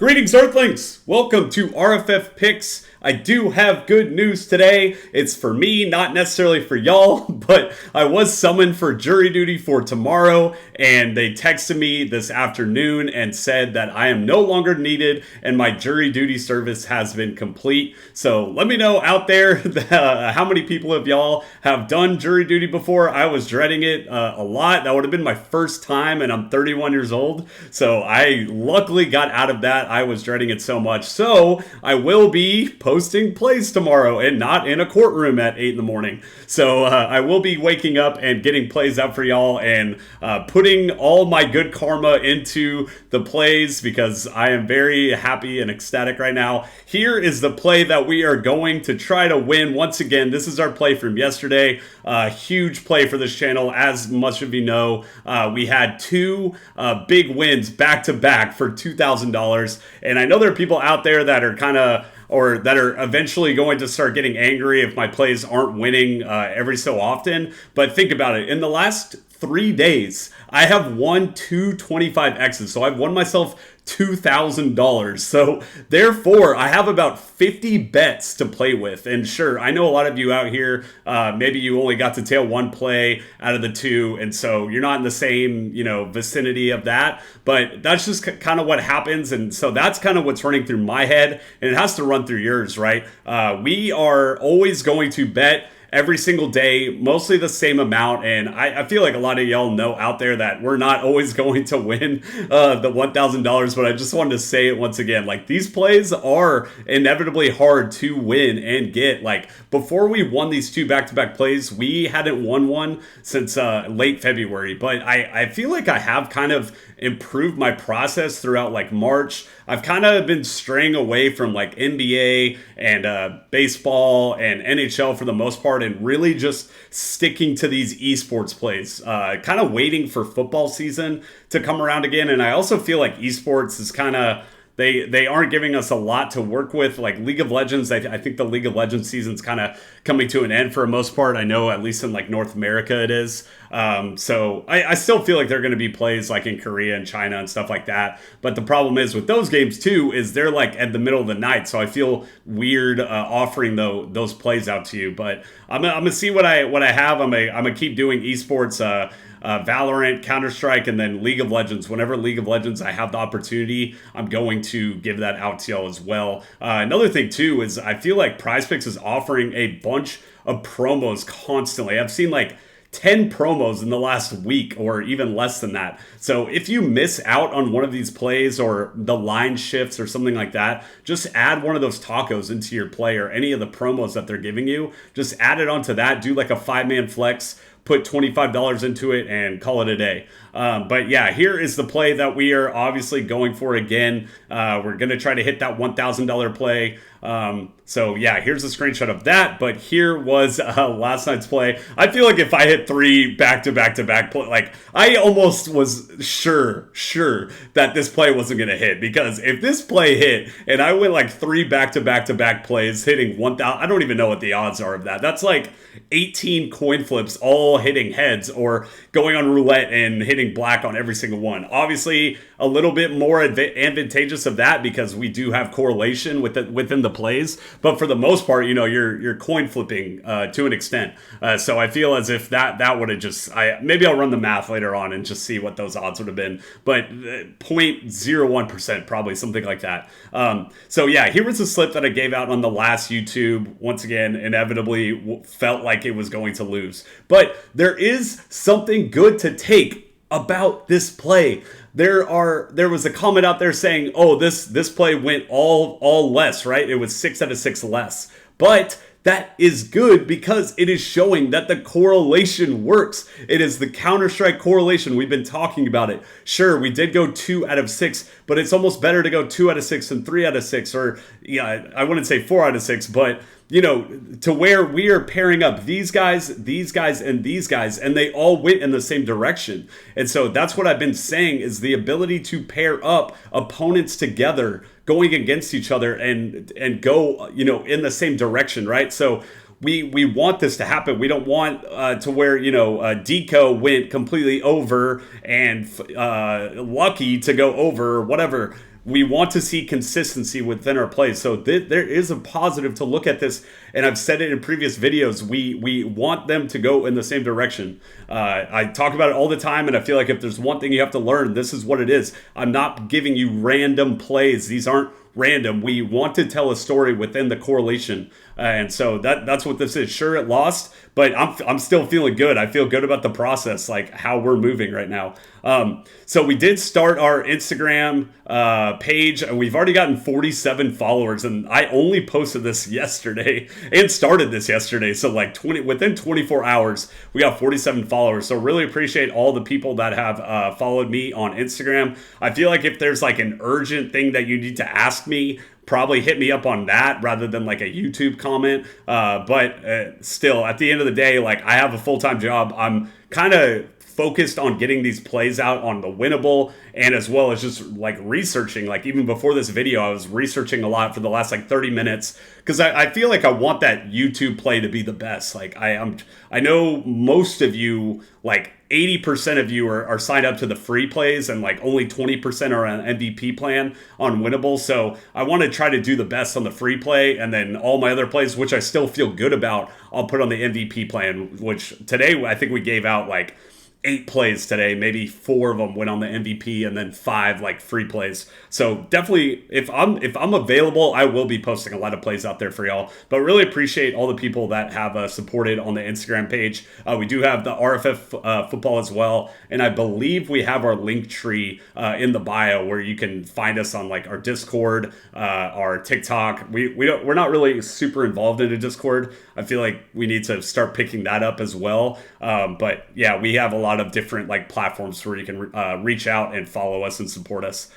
Greetings, Earthlings! Welcome to RFF Picks. I do have good news today. It's for me, not necessarily for y'all, but I was summoned for jury duty for tomorrow, and they texted me this afternoon and said that I am no longer needed and my jury duty service has been complete. So let me know out there how many people of y'all have done jury duty before. I was dreading it a lot. That would have been my first time, and I'm 31 years old. So I luckily got out of that. I was dreading it so much. So I will be posting plays tomorrow and not in a courtroom at 8 in the morning. So I will be waking up and getting plays out for y'all and putting all my good karma into the plays because I am very happy and ecstatic right now. Here is the play that we are going to try to win. Once again, this is our play from yesterday. Huge play for this channel. As much of you know, we had two big wins back to back for $2,000. And I know there are people out there that are that are eventually going to start getting angry if my plays aren't winning every so often. But think about it. In the last 3 days, I have won two 25Xs. So I've won myself $2,000. So therefore, I have about 50 bets to play with. And sure, I know a lot of you out here, maybe you only got to tail one play out of the two. And so you're not in the same, vicinity of that. But that's just kind of what happens. And so that's kind of what's running through my head. And it has to run through yours, right? We are always going to bet every single day, mostly the same amount. And I feel like a lot of y'all know out there that we're not always going to win the $1,000, but I just wanted to say it once again. Like, these plays are inevitably hard to win and get. Like, before we won these two back-to-back plays, we hadn't won one since late February. But I feel like I have kind of improved my process throughout like March. I've kind of been straying away from like NBA and baseball and NHL for the most part, and really just sticking to these esports plays, kind of waiting for football season to come around again. And I also feel like esports is kind of, they aren't giving us a lot to work with. Like League of Legends, I think the League of Legends season's kind of coming to an end for the most part. I know at least in like North America it is. So I still feel like there are going to be plays like in Korea and China and stuff like that. But the problem is with those games too, is they're like at the middle of the night. So I feel weird offering those plays out to you. But I'm gonna see what I have. I'm gonna keep doing esports. Valorant, Counter-Strike, and then League of Legends. Whenever League of Legends I have the opportunity, I'm going to give that out to y'all as well. Another thing too is I feel like PrizePicks is offering a bunch of promos constantly. I've seen like 10 promos in the last week or even less than that. So if you miss out on one of these plays or the line shifts or something like that, just add one of those tacos into your play or any of the promos that they're giving you. Just add it onto that. Do like a 5-man flex. Put $25 into it and call it a day. But yeah, here is the play that we are obviously going for again. We're going to try to hit that $1,000 play. So yeah, here's a screenshot of that. But here was last night's play. I feel like if I hit 3 back-to-back play, like I almost was sure that this play wasn't going to hit, because if this play hit and I went like 3 back-to-back plays hitting 1,000, I don't even know what the odds are of that. That's like 18 coin flips all hitting heads, or going on roulette and hitting black on every single one. Obviously a little bit more advantageous of that because we do have correlation within the plays, but for the most part, you're coin flipping to an extent. So I feel as if that would have just, maybe I'll run the math later on and just see what those odds would have been, but 0.01% probably, something like that. So yeah, here was a slip that I gave out on the last YouTube. Once again, inevitably felt like it was going to lose, but there is something good to take about this play. There was a comment out there saying, oh, this play went all less, right? It was 6 out of 6 less. But that is good because it is showing that the correlation works. It is the Counter-Strike correlation. We've been talking about it. Sure, we did go 2 out of 6, but it's almost better to go 2 out of 6 than 3 out of 6, or yeah, I wouldn't say 4 out of 6, but to where we are pairing up these guys, and these guys, and they all went in the same direction. And so that's what I've been saying, is the ability to pair up opponents together going against each other and go, in the same direction, right? So we want this to happen. We don't want to where, Deco went completely over and Lucky to go over or whatever. we want to see consistency within our plays. So there is a positive to look at this, and I've said it in previous videos. We want them to go in the same direction. I talk about it all the time, and I feel like if there's one thing you have to learn, this is what it is. I'm not giving you random plays. These aren't random. We want to tell a story within the correlation, and so that's what this is. Sure, it lost, but I'm still feeling good. I feel good about the process, like how we're moving right now. So we did start our Instagram page, and we've already gotten 47 followers, and I only posted this yesterday and started this yesterday. So like within 24 hours, we got 47 followers. So really appreciate all the people that have followed me on Instagram. I feel like if there's like an urgent thing that you need to ask me, probably hit me up on that rather than like a YouTube comment. But still, at the end of the day, like I have a full-time job. I'm kind of focused on getting these plays out on the Winnable, and as well as just like researching. Like even before this video, I was researching a lot for the last like 30 minutes because I feel like I want that YouTube play to be the best. Like I know most of you, like 80% of you are signed up to the free plays, and like only 20% are on MVP plan on Winnable. So I want to try to do the best on the free play, and then all my other plays, which I still feel good about, I'll put on the MVP plan, which today I think we gave out like 8 plays today. Maybe 4 of them went on the MVP, and then 5 like free plays. So definitely, if I'm available, I will be posting a lot of plays out there for y'all. But really appreciate all the people that have supported on the Instagram page. We do have the RFF football as well, and I believe we have our link tree in the bio where you can find us on like our Discord, our TikTok. We're not really super involved in a Discord. I feel like we need to start picking that up as well. But yeah, we have a lot of different like platforms where you can reach out and follow us and support us.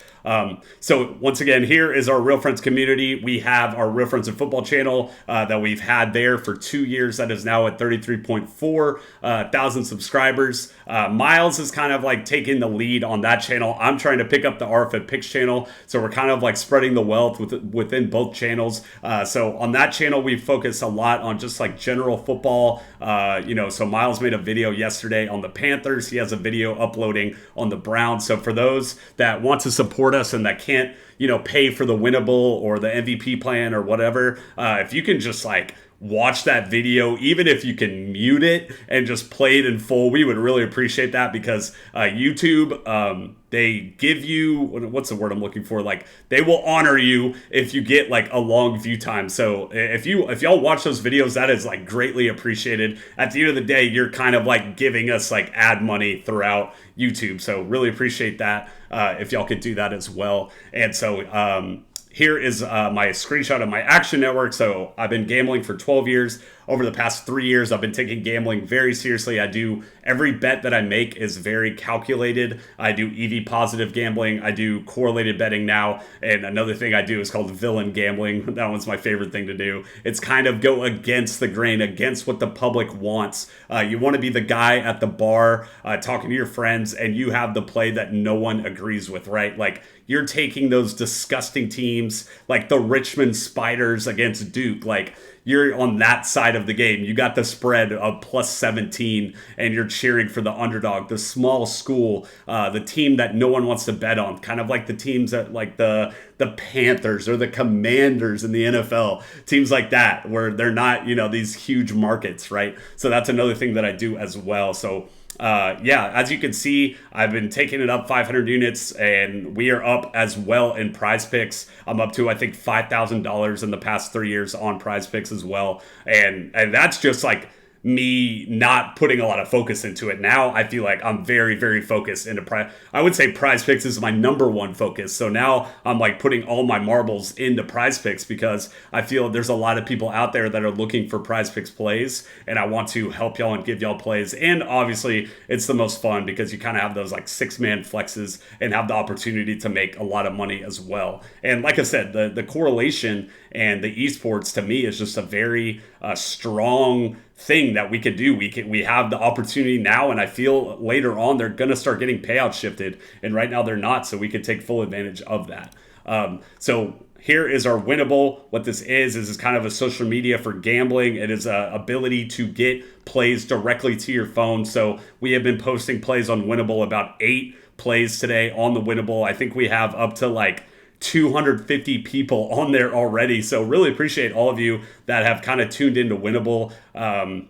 So once again, here is our Real Friends community. We have our Real Friends of Football channel that we've had there for 2 years. That is now at 33.4 thousand subscribers. Miles is kind of like taking the lead on that channel. I'm trying to pick up the RFF Picks channel. So we're kind of like spreading the wealth within both channels. So on that channel, we focus a lot on just like general football. So Miles made a video yesterday on the Panthers. He has a video uploading on the Browns. So for those that want to support us and that can't, pay for the Winnable or the MVP plan or whatever, if you can just like watch that video, even if you can mute it and just play it in full, we would really appreciate that, because YouTube, they give you, what's the word I'm looking for? Like, they will honor you if you get like a long view time. So if y'all watch those videos, that is like greatly appreciated. At the end of the day, you're kind of like giving us like ad money throughout YouTube. So really appreciate that if y'all could do that as well. And so here is my screenshot of my Action Network. So I've been gambling for 12 years. Over the past 3 years, I've been taking gambling very seriously. Every bet that I make is very calculated. I do EV positive gambling. I do correlated betting now. And another thing I do is called villain gambling. That one's my favorite thing to do. It's kind of go against the grain, against what the public wants. You want to be the guy at the bar talking to your friends, and you have the play that no one agrees with, right? Like, you're taking those disgusting teams like the Richmond Spiders against Duke. Like, you're on that side of the game. You got the spread of plus 17, and you're cheering for the underdog, the small school, the team that no one wants to bet on. Kind of like the teams that like the Panthers or the Commanders in the NFL, teams like that, where they're not, these huge markets, right? So that's another thing that I do as well. So as you can see, I've been taking it up 500 units, and we are up as well in PrizePicks. I'm up to, I think, $5,000 in the past 3 years on PrizePicks as well. And that's just like me not putting a lot of focus into it. Now I feel like I'm very, very focused into I would say PrizePicks is my number one focus. So now I'm like putting all my marbles into PrizePicks, because I feel there's a lot of people out there that are looking for PrizePicks plays, and I want to help y'all and give y'all plays. And obviously it's the most fun because you kind of have those like 6-man flexes and have the opportunity to make a lot of money as well. And like I said, the correlation and the esports to me is just a very strong thing that we could do. We have the opportunity now, and I feel later on they're going to start getting payouts shifted, and right now they're not, so we could take full advantage of that. So here is our Winnable. What this is kind of a social media for gambling. It is a ability to get plays directly to your phone. So we have been posting plays on Winnable, about 8 plays today on the Winnable. I think we have up to like 250 people on there already. So really appreciate all of you that have kind of tuned into Winnable.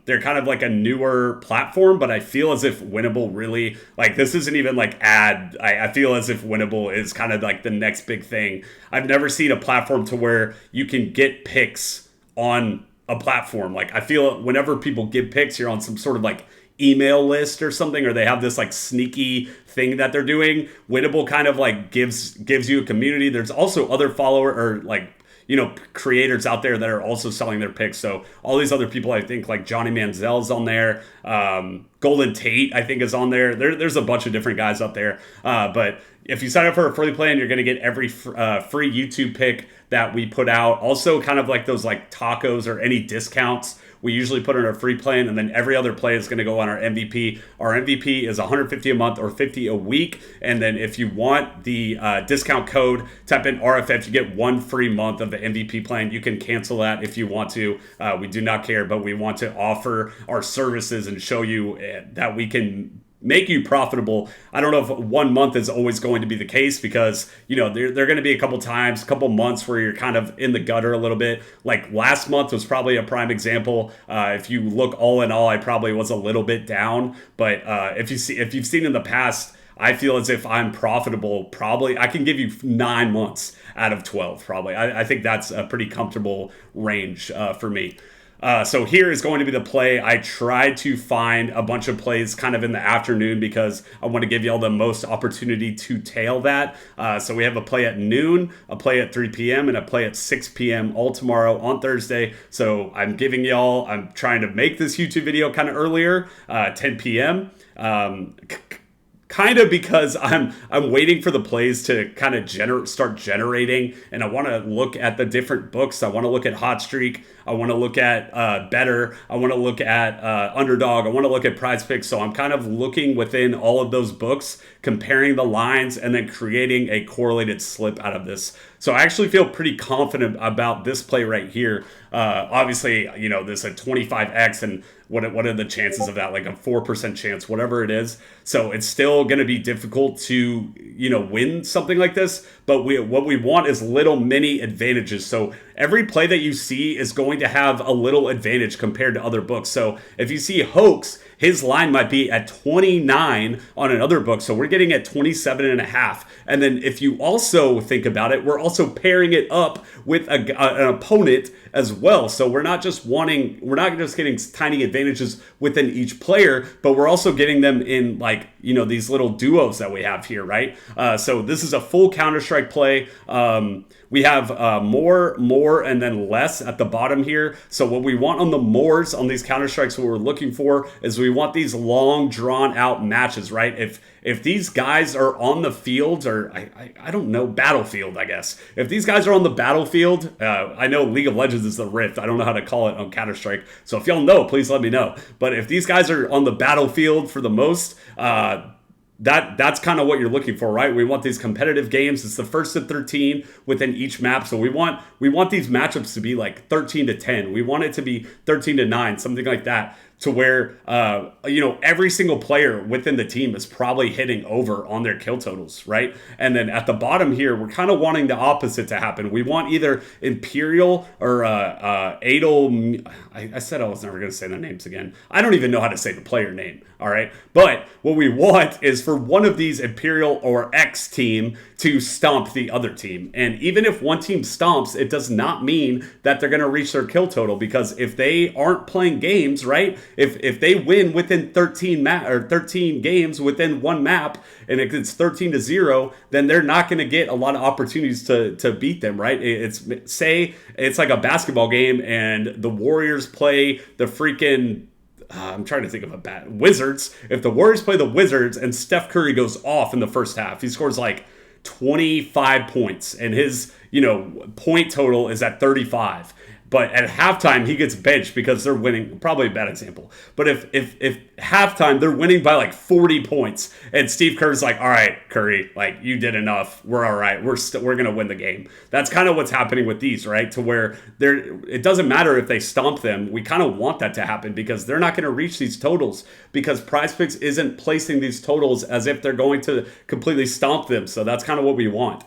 They're kind of like a newer platform, but I feel as if Winnable really, like, this isn't even like ad. I feel as if Winnable is kind of like the next big thing. I've never seen a platform to where you can get picks on a platform. Like, I feel whenever people give picks, you're on some sort of like email list or something, or they have this like sneaky thing that they're doing. Winnable kind of like gives you a community. There's also other follower or like, you know, creators out there that are also selling their picks. So all these other people, I think like Johnny Manziel's on there. Golden Tate, I think, is on there. There's a bunch of different guys up there. But if you sign up for a free plan, you're going to get every free YouTube pick that we put out. Also kind of like those like tacos or any discounts we usually put in our free plan, and then every other play is going to go on our MVP. Our MVP is $150 a month or $50 a week. And then if you want the discount code, type in RFF, you get 1 free month of the MVP plan. You can cancel that if you want to. We do not care, but we want to offer our services and show you that we can make you profitable. I don't know if 1 month is always going to be the case, because, you know, there are going to be a couple months where you're kind of in the gutter a little bit. Like last month was probably a prime example. If you look all in all, I probably was a little bit down, but if you've seen in the past, I feel as if I'm profitable. Probably I can give you 9 months out of 12. Probably I think that's a pretty comfortable range for me. So here is going to be the play. I tried to find a bunch of plays kind of in the afternoon because I want to give y'all the most opportunity to tail that. So we have a play at noon, a play at 3 p.m., and a play at 6 p.m. all tomorrow on Thursday. So I'm trying to make this YouTube video kind of earlier, 10 p.m. Kind of because I'm waiting for the plays to kind of start generating, and I want to look at the different books. I want to look at Hot Streak. I want to look at Better. I want to look at Underdog. I want to look at PrizePicks. So I'm kind of looking within all of those books, comparing the lines, and then creating a correlated slip out of this. So I actually feel pretty confident about this play right here. Obviously, you know, this at 25x, and what are the chances of that? Like a 4% chance, whatever it is. So it's still going to be difficult to, you know, win something like this. But what we want is little mini advantages. So every play that you see is going to have a little advantage compared to other books. So if you see Hoax, his line might be at 29 on another book. So we're getting at 27.5. And then if you also think about it, we're also pairing it up with an opponent as well. So we're not just getting tiny advantages within each player, but we're also getting them in, like, you know, these little duos that we have here, right? So this is a full Counter-Strike play. We have more, and then less at the bottom here. So what we want on the mores, on these Counter-Strikes, what we're looking for is we want these long, drawn-out matches, right? If these guys are on the field, or I don't know, battlefield, I guess. If these guys are on the battlefield, I know League of Legends is the Rift. I don't know how to call it on Counter-Strike. So if y'all know, please let me know. But if these guys are on the battlefield for the most, that's kind of what you're looking for, right? We want these competitive games. It's the first to 13 within each map. So we want these matchups to be like 13 to 10. We want it to be 13 to 9, something like that, to where you know, every single player within the team is probably hitting over on their kill totals, right? And then at the bottom here, we're kind of wanting the opposite to happen. We want either Imperial or Adel. I said I was never going to say their names again. I don't even know how to say the player name, all right? But what we want is for one of these Imperial or X team to stomp the other team. And even if one team stomps, it does not mean that they're going to reach their kill total, because if they aren't playing games, right? If they win within 13 games within one map, and it's 13 to 0, then they're not going to get a lot of opportunities to beat them, right? Say it's like a basketball game and the Warriors play the freaking I'm trying to think of Wizards. If the Warriors play the Wizards and Steph Curry goes off in the first half, he scores like 25 points and his, you know, point total is at 35. but at halftime he gets benched because they're winning. Probably a bad example, but if halftime they're winning by like 40 points, and Steve Kerr's like, all right, Curry, like you did enough, we're all right, we're gonna win the game. That's kind of what's happening with these, right? To where it doesn't matter if they stomp them. We kind of want that to happen because they're not going to reach these totals because PrizePicks isn't placing these totals as if they're going to completely stomp them. So that's kind of what we want.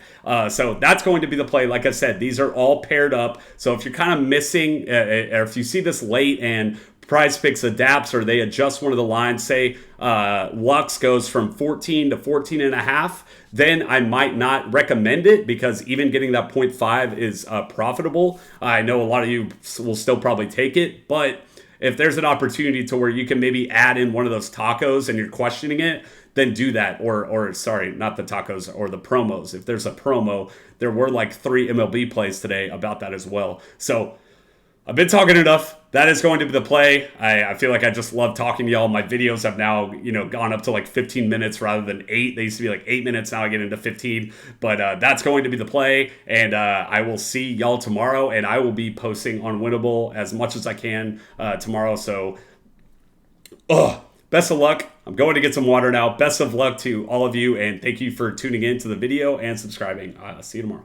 So that's going to be the play. Like I said, these are all paired up. So if you're kind of missing, or if you see this late and PrizePicks adapts or they adjust one of the lines, say Lux goes from 14 to 14 and a half, then I might not recommend it because even getting that 0.5 is profitable. I know a lot of you will still probably take it, but if there's an opportunity to where you can maybe add in one of those tacos and you're questioning it, then do that. Or sorry, not the tacos or the promos. If there's a promo, there were like 3 MLB plays today about that as well. So I've been talking enough. That is going to be the play. I feel like I just love talking to y'all. My videos have now, gone up to like 15 minutes rather than 8. They used to be like 8 minutes. Now I get into 15. But that's going to be the play. And I will see y'all tomorrow. And I will be posting on Winnable as much as I can tomorrow. So, best of luck. I'm going to get some water now. Best of luck to all of you. And thank you for tuning in to the video and subscribing. See you tomorrow.